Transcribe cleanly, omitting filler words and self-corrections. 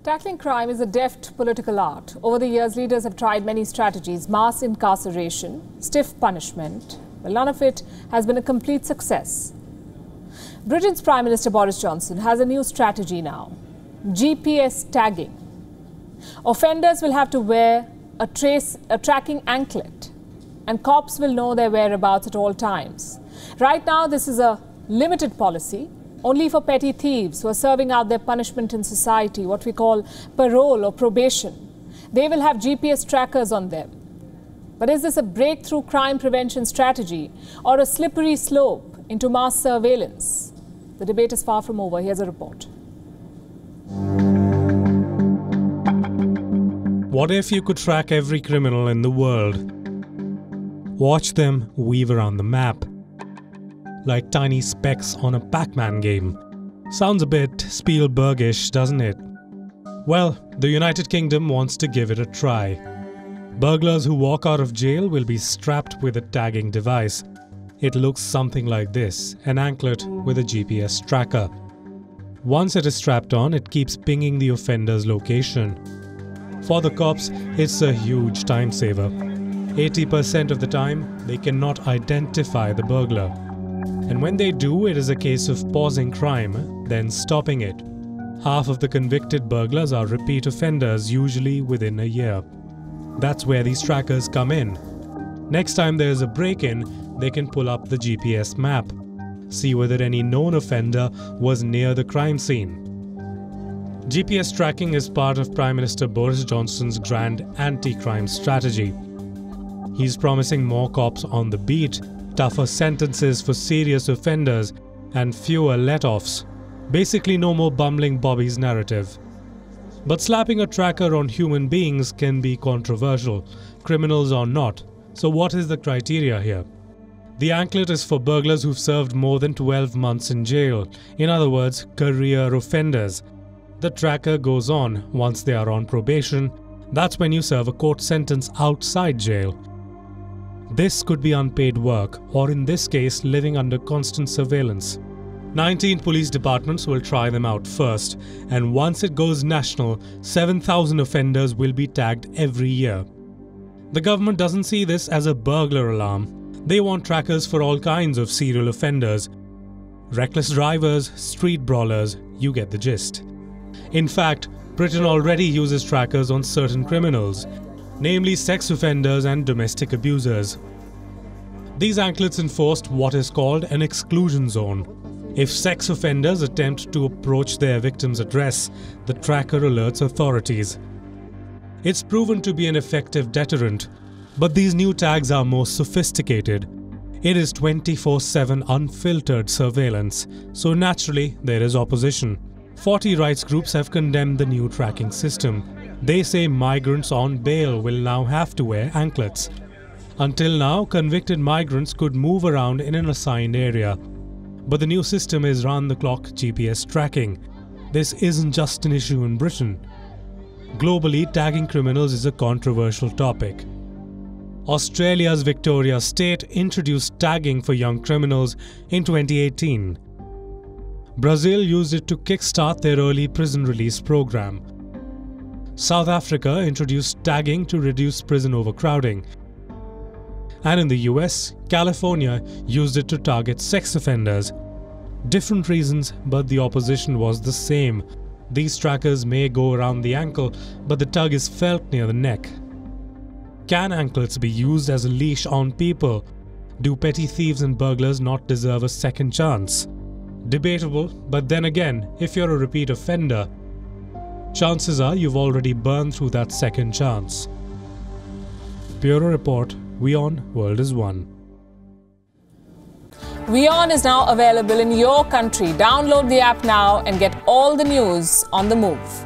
Tackling crime is a deft political art. Over the years, leaders have tried many strategies: mass incarceration, stiff punishment. Well, none of it has been a complete success. Britain's Prime Minister Boris Johnson has a new strategy now: GPS tagging. Offenders will have to wear a tracking anklet, and cops will know their whereabouts at all times. Right now, this is a limited policy, only for petty thieves who are serving out their punishment in society, what we call parole or probation. They will have GPS trackers on them. But is this a breakthrough crime prevention strategy or a slippery slope into mass surveillance? The debate is far from over. Here's a report. What if you could track every criminal in the world? Watch them weave around the map, like tiny specks on a Pac-Man game. Sounds a bit Spielbergish, doesn't it? Well, the United Kingdom wants to give it a try. Burglars who walk out of jail will be strapped with a tagging device. It looks something like this: an anklet with a GPS tracker. Once it is strapped on, it keeps pinging the offender's location. For the cops, it's a huge time saver. 80% of the time, they cannot identify the burglar. And when they do, it is a case of pausing crime, then stopping it. Half of the convicted burglars are repeat offenders, usually within a year. That's where these trackers come in. Next time there is a break-in, they can pull up the GPS map, see whether any known offender was near the crime scene. GPS tracking is part of Prime Minister Boris Johnson's grand anti-crime strategy. He's promising more cops on the beat, tougher sentences for serious offenders, and fewer let-offs. Basically, no more bumbling Bobby's narrative. But slapping a tracker on human beings can be controversial, criminals or not. So what is the criteria here? The anklet is for burglars who've served more than 12 months in jail. In other words, career offenders. The tracker goes on once they are on probation. That's when you serve a court sentence outside jail. This could be unpaid work, or in this case, living under constant surveillance. 19 police departments will try them out first, and once it goes national, 7,000 offenders will be tagged every year. The government doesn't see this as a burglar alarm. They want trackers for all kinds of serial offenders. Reckless drivers, street brawlers, you get the gist. In fact, Britain already uses trackers on certain criminals, namely sex offenders and domestic abusers. These anklets enforced what is called an exclusion zone. If sex offenders attempt to approach their victim's address, the tracker alerts authorities. It's proven to be an effective deterrent, but these new tags are more sophisticated. It is 24/7 unfiltered surveillance, so naturally there is opposition. 40 rights groups have condemned the new tracking system. They say migrants on bail will now have to wear anklets. Until now, convicted migrants could move around in an assigned area. But the new system is round-the-clock GPS tracking. This isn't just an issue in Britain. Globally, tagging criminals is a controversial topic. Australia's Victoria State introduced tagging for young criminals in 2018. Brazil used it to kickstart their early prison release program. South Africa introduced tagging to reduce prison overcrowding. And in the US, California used it to target sex offenders. Different reasons, but the opposition was the same. These trackers may go around the ankle, but the tug is felt near the neck. Can anklets be used as a leash on people? Do petty thieves and burglars not deserve a second chance? Debatable, but then again, if you're a repeat offender, chances are you've already burned through that second chance. Bureau Report, WION World is One. WION is now available in your country. Download the app now and get all the news on the move.